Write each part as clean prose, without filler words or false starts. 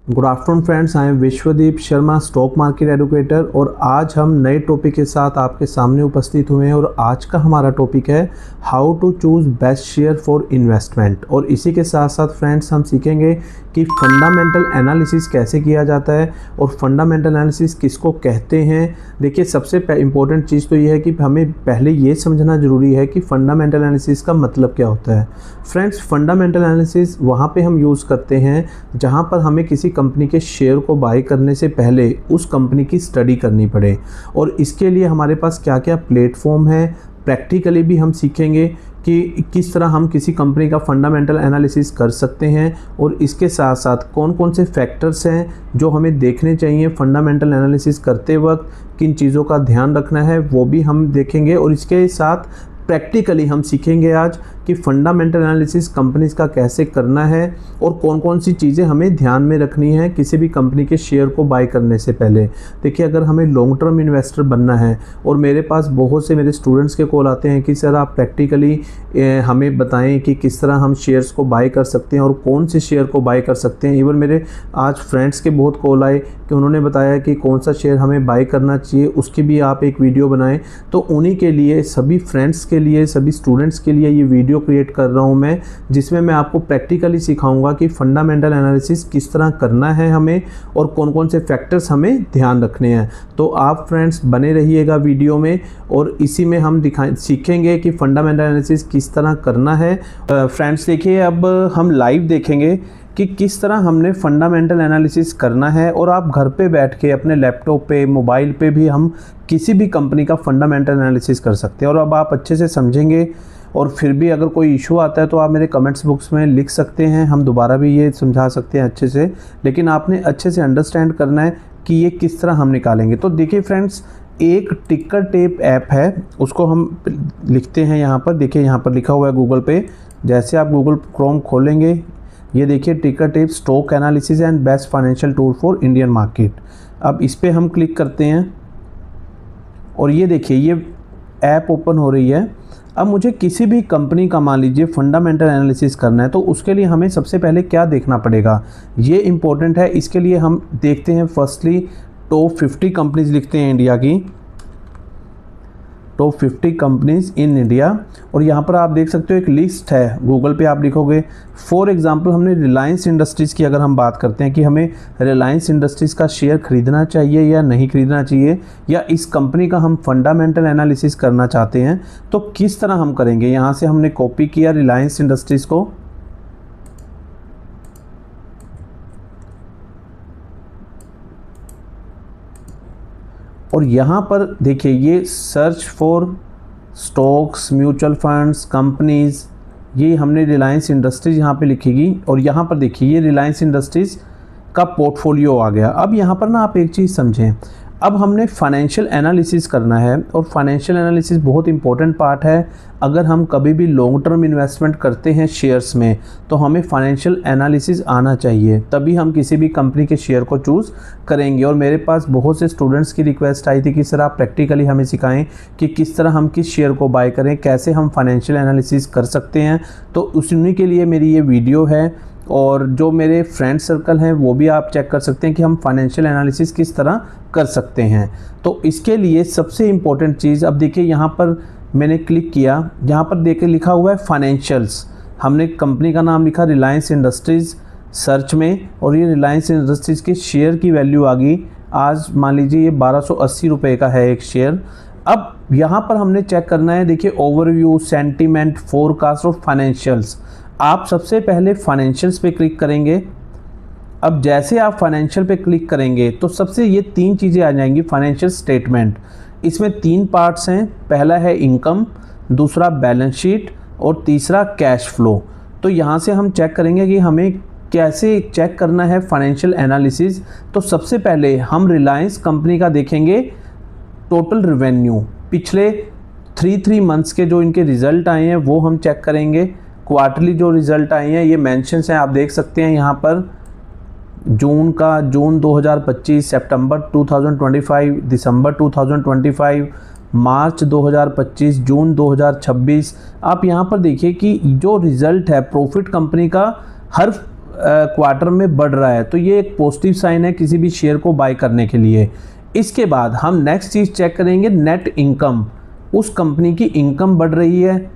Good afternoon friends, I am Vishwadeep Sharma, stock market educator. और आज हम नए टॉपिक के साथ आपके सामने उपस्थित हुए हैं। और आज का हमारा टॉपिक है how to choose best share for investment. और इसी के साथ साथ फ्रेंड्स हम सीखेंगे कि फंडामेंटल एनालिसिस कैसे किया जाता है और फंडामेंटल एनालिसिस किसको कहते हैं। देखिए, सबसे इम्पोर्टेंट चीज़ तो ये है कि हमें पहले ये समझना ज़रूरी है कि फंडामेंटल एनालिसिस का मतलब क्या होता है। फ्रेंड्स, फंडामेंटल एनालिसिस वहाँ पे हम यूज़ करते हैं जहाँ पर हमें किसी कंपनी के शेयर को बाई करने से पहले उस कंपनी की स्टडी करनी पड़े। और इसके लिए हमारे पास क्या क्या प्लेटफॉर्म है, प्रैक्टिकली भी हम सीखेंगे कि किस तरह हम किसी कंपनी का फंडामेंटल एनालिसिस कर सकते हैं। और इसके साथ साथ कौन कौन से फैक्टर्स हैं जो हमें देखने चाहिए फंडामेंटल एनालिसिस करते वक्त, किन चीज़ों का ध्यान रखना है वो भी हम देखेंगे। और इसके साथ प्रैक्टिकली हम सीखेंगे आज कि फंडामेंटल एनालिसिस कंपनीज का कैसे करना है और कौन कौन सी चीज़ें हमें ध्यान में रखनी है किसी भी कंपनी के शेयर को बाय करने से पहले। देखिए, अगर हमें लॉन्ग टर्म इन्वेस्टर बनना है और मेरे पास बहुत से मेरे स्टूडेंट्स के कॉल आते हैं कि सर आप प्रैक्टिकली हमें बताएं कि किस तरह हम शेयर्स को बाय कर सकते हैं और कौन से शेयर को बाय कर सकते हैं। इवन मेरे आज फ्रेंड्स के बहुत कॉल आए कि उन्होंने बताया कि कौन सा शेयर हमें बाय करना चाहिए, उसकी भी आप एक वीडियो बनाएं। तो उन्हीं के लिए, सभी फ्रेंड्स के लिए, सभी स्टूडेंट्स के लिए ये वीडियो क्रिएट कर रहा हूँ मैं, जिसमें मैं आपको प्रैक्टिकली सिखाऊंगा कि फंडामेंटल एनालिसिस किस तरह करना है हमें और कौन कौन से फैक्टर्स हमें ध्यान रखने हैं। तो आप फ्रेंड्स बने रहिएगा वीडियो में और इसी में हम सीखेंगे कि फंडामेंटल एनालिसिस किस तरह करना है। फ्रेंड्स देखिए, अब हम लाइव देखेंगे कि किस तरह हमने फंडामेंटल एनालिसिस करना है। और आप घर पे बैठ के अपने लैपटॉप पे, मोबाइल पे भी हम किसी भी कंपनी का फंडामेंटल एनालिसिस कर सकते हैं। और अब आप अच्छे से समझेंगे और फिर भी अगर कोई इशू आता है तो आप मेरे कमेंट्स बॉक्स में लिख सकते हैं, हम दोबारा भी ये समझा सकते हैं अच्छे से। लेकिन आपने अच्छे से अंडरस्टैंड करना है कि ये किस तरह हम निकालेंगे। तो देखिए फ्रेंड्स, एक टिकर टेप ऐप है, उसको हम लिखते हैं यहाँ पर। देखिए, यहाँ पर लिखा हुआ है गूगल पे। जैसे आप गूगल क्रोम खोलेंगे, ये देखिए टिकर tape stock analysis and best financial tool for Indian market. अब इस पर हम क्लिक करते हैं और ये देखिए ये ऐप ओपन हो रही है। अब मुझे किसी भी कंपनी का मान लीजिए फंडामेंटल एनालिसिस करना है, तो उसके लिए हमें सबसे पहले क्या देखना पड़ेगा, ये इम्पोर्टेंट है। इसके लिए हम देखते हैं फर्स्टली टॉप 50 कंपनीज लिखते हैं इंडिया की, टॉप 50 कंपनीज इन इंडिया। और यहाँ पर आप देख सकते हो एक लिस्ट है, गूगल पे आप लिखोगे। फॉर एग्जांपल हमने रिलायंस इंडस्ट्रीज़ की अगर हम बात करते हैं कि हमें रिलायंस इंडस्ट्रीज़ का शेयर खरीदना चाहिए या नहीं खरीदना चाहिए, या इस कंपनी का हम फंडामेंटल एनालिसिस करना चाहते हैं, तो किस तरह हम करेंगे। यहाँ से हमने कॉपी किया रिलायंस इंडस्ट्रीज़ को, और यहाँ पर देखिए ये search for stocks, mutual funds, companies, ये हमने रिलायंस इंडस्ट्रीज़ यहाँ पे लिखेगी। और यहाँ पर देखिए ये रिलायंस इंडस्ट्रीज़ का पोर्टफोलियो आ गया। अब यहाँ पर ना आप एक चीज़ समझें, अब हमने फाइनेंशियल एनालिसिस करना है और फाइनेंशियल एनालिसिस बहुत इंपॉर्टेंट पार्ट है। अगर हम कभी भी लॉन्ग टर्म इन्वेस्टमेंट करते हैं शेयर्स में, तो हमें फाइनेंशियल एनालिसिस आना चाहिए, तभी हम किसी भी कंपनी के शेयर को चूज़ करेंगे। और मेरे पास बहुत से स्टूडेंट्स की रिक्वेस्ट आई थी कि सर आप प्रैक्टिकली हमें सिखाएं कि किस तरह हम किस शेयर को बाय करें, कैसे हम फाइनेंशियल एनालिसिस कर सकते हैं। तो उन्हीं के लिए मेरी ये वीडियो है। और जो मेरे फ्रेंड सर्कल हैं वो भी आप चेक कर सकते हैं कि हम फाइनेंशियल एनालिसिस किस तरह कर सकते हैं। तो इसके लिए सबसे इम्पोर्टेंट चीज़, अब देखिए यहाँ पर मैंने क्लिक किया, यहाँ पर देखिए लिखा हुआ है फाइनेंशियल्स। हमने कंपनी का नाम लिखा रिलायंस इंडस्ट्रीज़ सर्च में, और ये रिलायंस इंडस्ट्रीज़ के शेयर की वैल्यू आ गई। आज मान लीजिए ये 1280 रुपये का है एक शेयर। अब यहाँ पर हमने चेक करना है, देखिए ओवरव्यू, सेंटीमेंट, फोरकास्ट और फाइनेंशियल्स। आप सबसे पहले फाइनेंशियल्स पे क्लिक करेंगे। अब जैसे आप फाइनेंशियल पे क्लिक करेंगे तो सबसे ये 3 चीज़ें आ जाएंगी, फाइनेंशियल स्टेटमेंट। इसमें 3 पार्ट्स हैं, पहला है इनकम, दूसरा बैलेंस शीट और तीसरा कैश फ्लो। तो यहाँ से हम चेक करेंगे कि हमें कैसे चेक करना है फाइनेंशियल एनालिसिस। तो सबसे पहले हम रिलायंस कंपनी का देखेंगे टोटल रेवेन्यू, पिछले 3 मंथ्स के जो इनके रिज़ल्ट आए हैं वो हम चेक करेंगे। क्वार्टरली जो रिज़ल्ट आए हैं ये मेंशंस हैं, आप देख सकते हैं यहाँ पर। जून का, जून 2025, सितंबर 2025, दिसंबर 2025, मार्च 2025, जून 2026। आप यहाँ पर देखिए कि जो रिज़ल्ट है प्रॉफिट कंपनी का हर क्वार्टर में बढ़ रहा है तो ये एक पॉजिटिव साइन है किसी भी शेयर को बाय करने के लिए। इसके बाद हम नेक्स्ट चीज़ चेक करेंगे, नेट इनकम, उस कंपनी की इनकम बढ़ रही है,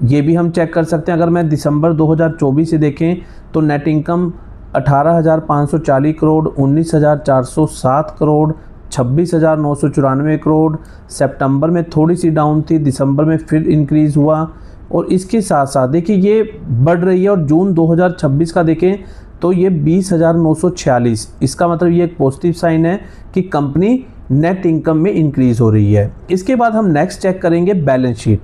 ये भी हम चेक कर सकते हैं। अगर मैं दिसंबर 2024 से देखें तो नेट इनकम 18,540 करोड़, 19,407 करोड़, 26,994 करोड़। सितंबर में थोड़ी सी डाउन थी, दिसंबर में फिर इंक्रीज़ हुआ और इसके साथ साथ देखिए ये बढ़ रही है। और जून 2026 का देखें तो ये 20,946, इसका मतलब ये एक पॉजिटिव साइन है कि कंपनी नेट इनकम में इंक्रीज़ हो रही है। इसके बाद हम नेक्स्ट चेक करेंगे बैलेंस शीट,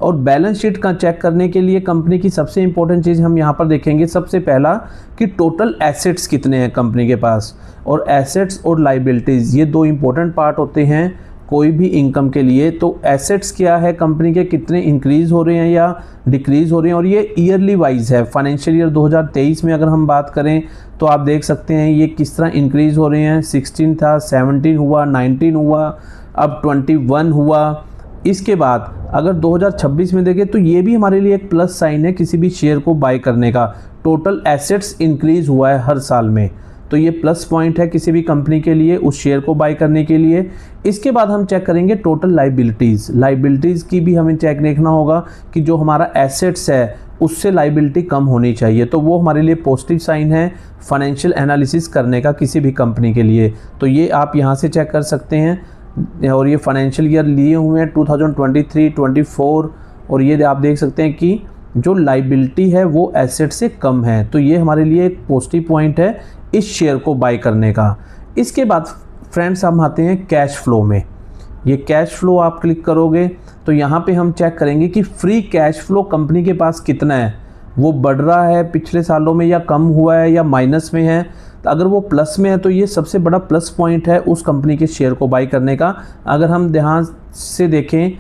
और बैलेंस शीट का चेक करने के लिए कंपनी की सबसे इंपॉर्टेंट चीज़ हम यहाँ पर देखेंगे। सबसे पहला कि टोटल एसेट्स कितने हैं कंपनी के पास, और एसेट्स और लाइबिलिटीज़ ये दो इंपॉर्टेंट पार्ट होते हैं कोई भी इनकम के लिए। तो एसेट्स क्या है कंपनी के, कितने इंक्रीज़ हो रहे हैं या डिक्रीज़ हो रहे हैं, और ये ईयरली वाइज है। फाइनेंशियल ईयर 2023 में अगर हम बात करें तो आप देख सकते हैं ये किस तरह इंक्रीज़ हो रहे हैं। 16 था, 17 हुआ, 19 हुआ, अब 21 हुआ। इसके बाद अगर 2026 में देखें तो ये भी हमारे लिए एक प्लस साइन है किसी भी शेयर को बाय करने का। टोटल एसेट्स इंक्रीज़ हुआ है हर साल में, तो ये प्लस पॉइंट है किसी भी कंपनी के लिए उस शेयर को बाय करने के लिए। इसके बाद हम चेक करेंगे टोटल लाइबिलिटीज़, लाइबिलिटीज़ की भी हमें चेक देखना होगा कि जो हमारा एसेट्स है उससे लाइबिलिटी कम होनी चाहिए, तो वो हमारे लिए पॉजिटिव साइन है फाइनेंशियल एनालिसिस करने का किसी भी कंपनी के लिए। तो ये आप यहाँ से चेक कर सकते हैं। और ये फाइनेंशियल ईयर लिए हुए हैं 2023, 24, और ये आप देख सकते हैं कि जो लाइबिलिटी है वो एसेट से कम है, तो ये हमारे लिए एक पॉजिटिव पॉइंट है इस शेयर को बाय करने का। इसके बाद फ्रेंड्स हम आते हैं कैश फ्लो में। ये कैश फ्लो आप क्लिक करोगे तो यहाँ पे हम चेक करेंगे कि फ्री कैश फ्लो कंपनी के पास कितना है, वो बढ़ रहा है पिछले सालों में या कम हुआ है या माइनस में है। तो अगर वो प्लस में है तो ये सबसे बड़ा प्लस पॉइंट है उस कंपनी के शेयर को बाय करने का। अगर हम ध्यान से देखें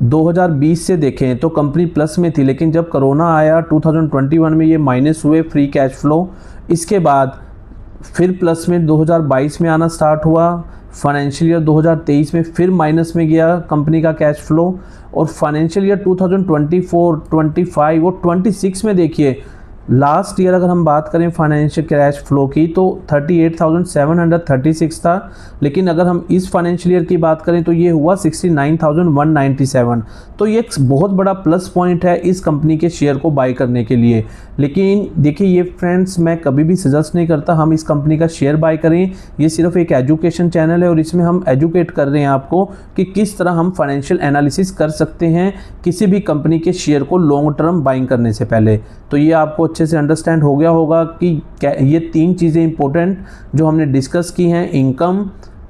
2020 से देखें तो कंपनी प्लस में थी, लेकिन जब कोरोना आया 2021 में ये माइनस हुए फ्री कैश फ्लो। इसके बाद फिर प्लस में 2022 में आना स्टार्ट हुआ, फाइनेंशियल ईयर 2023 में फिर माइनस में गया कंपनी का कैश फ्लो, और फाइनेंशियल ईयर 2024, 25 और 26 में देखिए लास्ट ईयर अगर हम बात करें फाइनेंशियल कैश फ्लो की तो 38,736 था, लेकिन अगर हम इस फाइनेंशियल ईयर की बात करें तो ये हुआ 69,197। तो ये एक बहुत बड़ा प्लस पॉइंट है इस कंपनी के शेयर को बाय करने के लिए। लेकिन देखिए ये फ्रेंड्स मैं कभी भी सजेस्ट नहीं करता हम इस कंपनी का शेयर बाय करें, ये सिर्फ एक एजुकेशन चैनल है और इसमें हम एजुकेट कर रहे हैं आपको कि किस तरह हम फाइनेंशियल एनालिसिस कर सकते हैं किसी भी कंपनी के शेयर को लॉन्ग टर्म बाइंग करने से पहले। तो ये आपको अच्छे से अंडरस्टैंड हो गया होगा कि ये तीन चीज़ें इंपॉर्टेंट जो हमने डिस्कस की हैं, इनकम,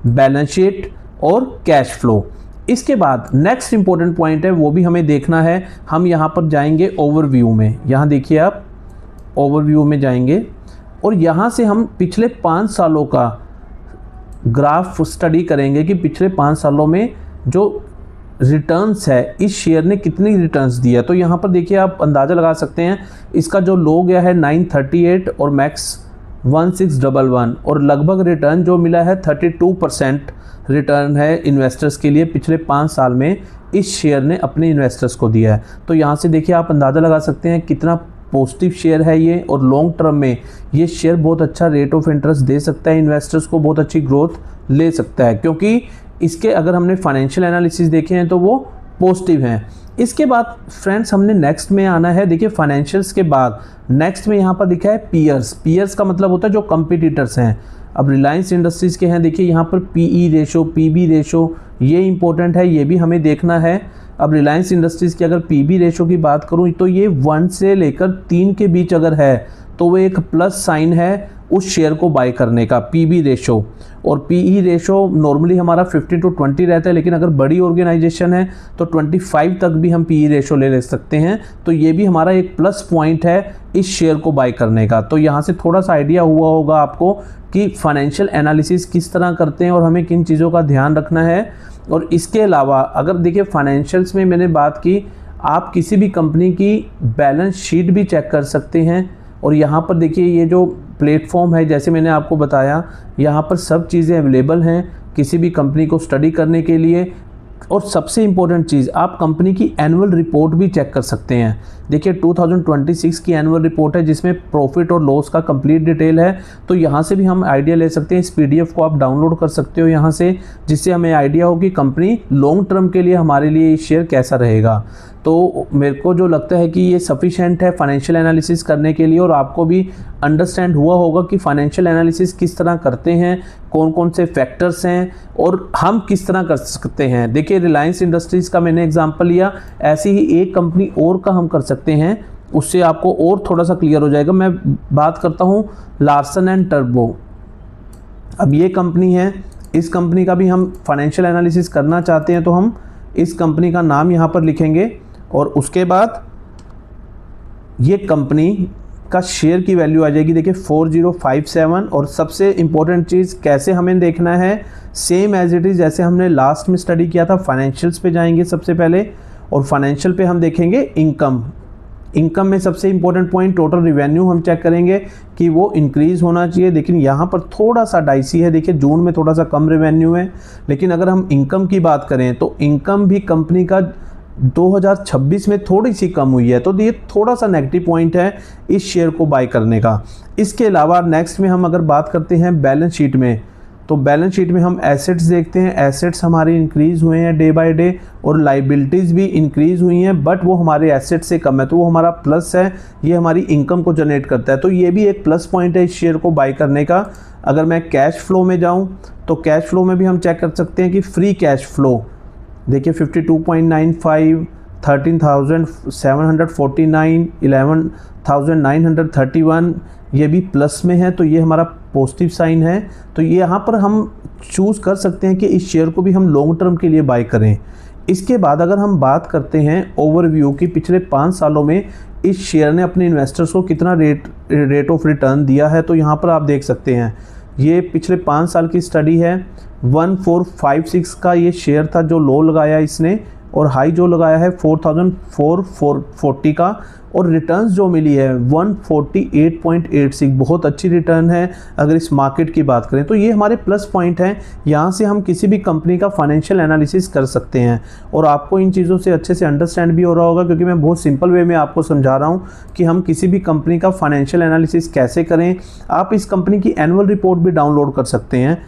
बैलेंस शीट और कैश फ्लो। इसके बाद नेक्स्ट इंपॉर्टेंट पॉइंट है वो भी हमें देखना है। हम यहाँ पर जाएंगे ओवरव्यू में, यहाँ देखिए आप ओवरव्यू में जाएंगे और यहाँ से हम पिछले 5 सालों का ग्राफ स्टडी करेंगे कि पिछले 5 सालों में जो रिटर्न्स है इस शेयर ने कितनी रिटर्न्स दिया। तो यहाँ पर देखिए आप अंदाज़ा लगा सकते हैं, इसका जो लो गया है 938 और मैक्स 1611, और लगभग रिटर्न जो मिला है 32% रिटर्न है इन्वेस्टर्स के लिए पिछले 5 साल में इस शेयर ने अपने इन्वेस्टर्स को दिया है। तो यहाँ से देखिए आप अंदाज़ा लगा सकते हैं कितना पॉजिटिव शेयर है ये, और लॉन्ग टर्म में ये शेयर बहुत अच्छा रेट ऑफ इंटरेस्ट दे सकता है इन्वेस्टर्स को, बहुत अच्छी ग्रोथ ले सकता है, क्योंकि इसके अगर हमने फाइनेंशियल एनालिसिस देखे हैं तो वो पॉजिटिव हैं। इसके बाद फ्रेंड्स हमने नेक्स्ट में आना है। देखिए फाइनेंशियल्स के बाद नेक्स्ट में यहाँ पर लिखा है पीयर्स। पीयर्स का मतलब होता है जो कंपटीटर्स हैं। अब रिलायंस इंडस्ट्रीज़ के हैं, देखिए यहाँ पर पीई रेशो, पीबी रेशो ये इंपॉर्टेंट है, ये भी हमें देखना है। अब रिलायंस इंडस्ट्रीज़ की अगर पीबी रेशो की बात करूँ तो ये 1 से लेकर 3 के बीच अगर है तो वो एक प्लस साइन है उस शेयर को बाय करने का, पीबी रेशो। और पीई रेशो नॉर्मली हमारा 15 to 20 रहता है, लेकिन अगर बड़ी ऑर्गेनाइजेशन है तो 25 तक भी हम पीई रेशो ले सकते हैं। तो ये भी हमारा एक प्लस पॉइंट है इस शेयर को बाय करने का। तो यहाँ से थोड़ा सा आइडिया हुआ होगा आपको कि फाइनेंशियल एनालिसिस किस तरह करते हैं और हमें किन चीज़ों का ध्यान रखना है। और इसके अलावा अगर देखिए फाइनेंशियल्स में मैंने बात की, आप किसी भी कंपनी की बैलेंस शीट भी चेक कर सकते हैं। और यहाँ पर देखिए ये जो प्लेटफॉर्म है, जैसे मैंने आपको बताया, यहाँ पर सब चीज़ें अवेलेबल हैं किसी भी कंपनी को स्टडी करने के लिए। और सबसे इम्पोर्टेंट चीज़, आप कंपनी की एनुअल रिपोर्ट भी चेक कर सकते हैं। देखिए 2026 की एनुअल रिपोर्ट है जिसमें प्रॉफिट और लॉस का कंप्लीट डिटेल है। तो यहाँ से भी हम आइडिया ले सकते हैं। इस पीडीएफ को आप डाउनलोड कर सकते हो यहाँ से, जिससे हमें आइडिया हो कि कंपनी लॉन्ग टर्म के लिए हमारे लिए ये शेयर कैसा रहेगा। तो मेरे को जो लगता है कि ये सफिशेंट है फाइनेंशियल एनालिसिस करने के लिए, और आपको भी अंडरस्टैंड हुआ होगा कि फाइनेंशियल एनालिसिस किस तरह करते हैं, कौन कौन से फैक्टर्स हैं और हम किस तरह कर सकते हैं। देखिए रिलायंस इंडस्ट्रीज़ का मैंने एग्जांपल लिया, ऐसी ही एक कंपनी और का हम कर सकते हैं, उससे आपको और थोड़ा सा क्लियर हो जाएगा। मैं बात करता हूँ लार्सन एंड टर्बो। अब ये कंपनी है, इस कंपनी का भी हम फाइनेंशियल एनालिसिस करना चाहते हैं तो हम इस कंपनी का नाम यहाँ पर लिखेंगे और उसके बाद ये कंपनी का शेयर की वैल्यू आ जाएगी। देखिए 4057। और सबसे इम्पोर्टेंट चीज़ कैसे हमें देखना है, सेम एज इट इज़ जैसे हमने लास्ट में स्टडी किया था। फाइनेंशियल्स पे जाएंगे सबसे पहले और फाइनेंशियल पे हम देखेंगे इनकम। इनकम में सबसे इम्पोर्टेंट पॉइंट टोटल रिवेन्यू हम चेक करेंगे कि वो इंक्रीज़ होना चाहिए। लेकिन यहाँ पर थोड़ा सा डाइसी है, देखिए जून में थोड़ा सा कम रिवेन्यू है। लेकिन अगर हम इनकम की बात करें तो इनकम भी कंपनी का 2026 में थोड़ी सी कम हुई है, तो ये थोड़ा सा नेगेटिव पॉइंट है इस शेयर को बाय करने का। इसके अलावा नेक्स्ट में हम अगर बात करते हैं बैलेंस शीट में, तो बैलेंस शीट में हम एसेट्स देखते हैं। एसेट्स हमारे इंक्रीज़ हुए हैं डे बाय डे और लाइबिलिटीज़ भी इंक्रीज़ हुई हैं, बट वो हमारे एसेट से कम है, तो वो हमारा प्लस है। ये हमारी इनकम को जनरेट करता है, तो ये भी एक प्लस पॉइंट है इस शेयर को बाय करने का। अगर मैं कैश फ्लो में जाऊँ तो कैश फ्लो में भी हम चेक कर सकते हैं कि फ्री कैश फ्लो देखिए 52.95, 13,749, 11,931, ये भी प्लस में है, तो ये हमारा पॉजिटिव साइन है। तो ये यहाँ पर हम चूज़ कर सकते हैं कि इस शेयर को भी हम लॉन्ग टर्म के लिए बाय करें। इसके बाद अगर हम बात करते हैं ओवरव्यू की, पिछले 5 सालों में इस शेयर ने अपने इन्वेस्टर्स को कितना रेट ऑफ रिटर्न दिया है, तो यहाँ पर आप देख सकते हैं ये पिछले 5 साल की स्टडी है। 1456 का ये शेयर था जो लो लगाया इसने, और हाई जो लगाया है 4440 का, और रिटर्न्स जो मिली है 148.86, बहुत अच्छी रिटर्न है अगर इस मार्केट की बात करें। तो ये हमारे प्लस पॉइंट हैं, यहाँ से हम किसी भी कंपनी का फाइनेंशियल एनालिसिस कर सकते हैं। और आपको इन चीज़ों से अच्छे से अंडरस्टैंड भी हो रहा होगा, क्योंकि मैं बहुत सिंपल वे में आपको समझा रहा हूँ कि हम किसी भी कंपनी का फाइनेंशियल एनालिसिस कैसे करें। आप इस कंपनी की एनुअल रिपोर्ट भी डाउनलोड कर सकते हैं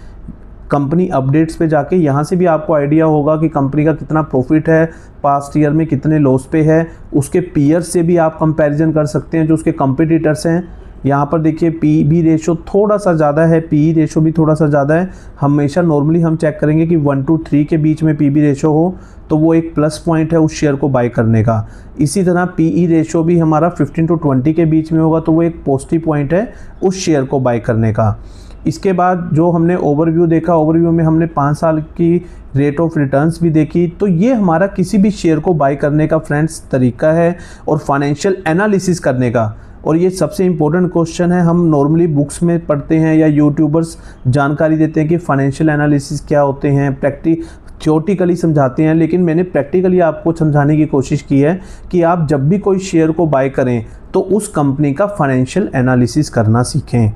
कंपनी अपडेट्स पे जाके, यहाँ से भी आपको आइडिया होगा कि कंपनी का कितना प्रॉफिट है, पास्ट ईयर में कितने लॉस पे है। उसके पीयर से भी आप कंपैरिजन कर सकते हैं जो उसके कंपटीटर्स हैं। यहाँ पर देखिए पीबी रेशो थोड़ा सा ज़्यादा है, पीई रेशो भी थोड़ा सा ज़्यादा है। हमेशा नॉर्मली हम चेक करेंगे कि 1 to 3 के बीच में पीबी रेशो हो, तो वो एक प्लस पॉइंट है उस शेयर को बाय करने का। इसी तरह पीई रेशो भी हमारा 15 to 20 के बीच में होगा, तो वो एक पॉजिटिव पॉइंट है उस शेयर को बाय करने का। इसके बाद जो हमने ओवरव्यू देखा, ओवरव्यू में हमने 5 साल की रेट ऑफ रिटर्न्स भी देखी। तो ये हमारा किसी भी शेयर को बाय करने का फ्रेंड्स तरीका है और फाइनेंशियल एनालिसिस करने का। और ये सबसे इम्पोर्टेंट क्वेश्चन है, हम नॉर्मली बुक्स में पढ़ते हैं या यूट्यूबर्स जानकारी देते हैं कि फाइनेंशियल एनालिसिस क्या होते हैं, थ्योरेटिकली समझाते हैं, लेकिन मैंने प्रैक्टिकली आपको समझाने की कोशिश की है कि आप जब भी कोई शेयर को बाय करें तो उस कंपनी का फाइनेंशियल एनालिसिस करना सीखें।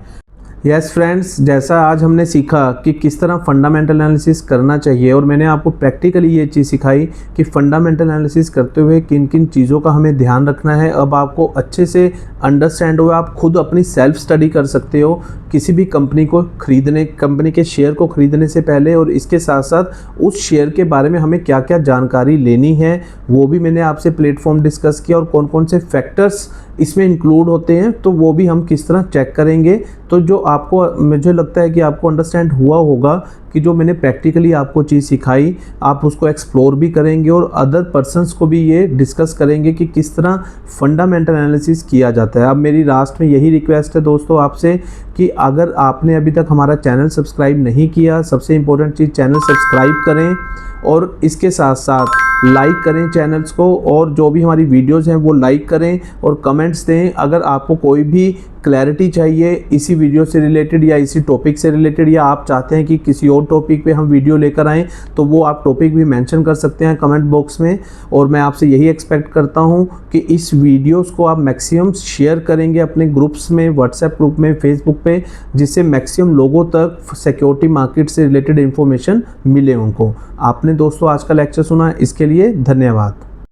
यस फ्रेंड्स, जैसा आज हमने सीखा कि किस तरह फंडामेंटल एनालिसिस करना चाहिए, और मैंने आपको प्रैक्टिकली ये चीज़ सिखाई कि फंडामेंटल एनालिसिस करते हुए किन किन चीज़ों का हमें ध्यान रखना है। अब आपको अच्छे से अंडरस्टैंड हुआ, आप खुद अपनी सेल्फ स्टडी कर सकते हो किसी भी कंपनी को खरीदने, कंपनी के शेयर को खरीदने से पहले, और इसके साथ साथ उस शेयर के बारे में हमें क्या क्या जानकारी लेनी है वो भी मैंने आपसे प्लेटफॉर्म डिस्कस किया, और कौन कौन से फैक्टर्स इसमें इंक्लूड होते हैं तो वो भी हम किस तरह चेक करेंगे। तो जो आपको, मुझे लगता है कि आपको अंडरस्टैंड हुआ होगा कि जो मैंने प्रैक्टिकली आपको चीज़ सिखाई आप उसको एक्सप्लोर भी करेंगे और अदर पर्सन्स को भी ये डिस्कस करेंगे कि किस तरह फंडामेंटल एनालिसिस किया जाता है। अब मेरी लास्ट में यही रिक्वेस्ट है दोस्तों आपसे कि अगर आपने अभी तक हमारा चैनल सब्सक्राइब नहीं किया, सबसे इम्पोर्टेंट चीज़ चैनल सब्सक्राइब करें और इसके साथ साथ लाइक करें चैनल्स को, और जो भी हमारी वीडियोज़ हैं वो लाइक करें और कमेंट्स दें। अगर आपको कोई भी क्लैरिटी चाहिए इसी वीडियो से रिलेटेड या इसी टॉपिक से रिलेटेड, या आप चाहते हैं कि किसी और टॉपिक पे हम वीडियो लेकर आएँ, तो वो आप टॉपिक भी मेंशन कर सकते हैं कमेंट बॉक्स में। और मैं आपसे यही एक्सपेक्ट करता हूँ कि इस वीडियोस को आप मैक्सिमम शेयर करेंगे अपने ग्रुप्स में, व्हाट्सएप ग्रुप में, फेसबुक पे, जिससे मैक्सिमम लोगों तक सिक्योरिटी मार्केट से रिलेटेड इन्फॉर्मेशन मिले उनको। आपने दोस्तों आज का लेक्चर सुना, इसके लिए धन्यवाद।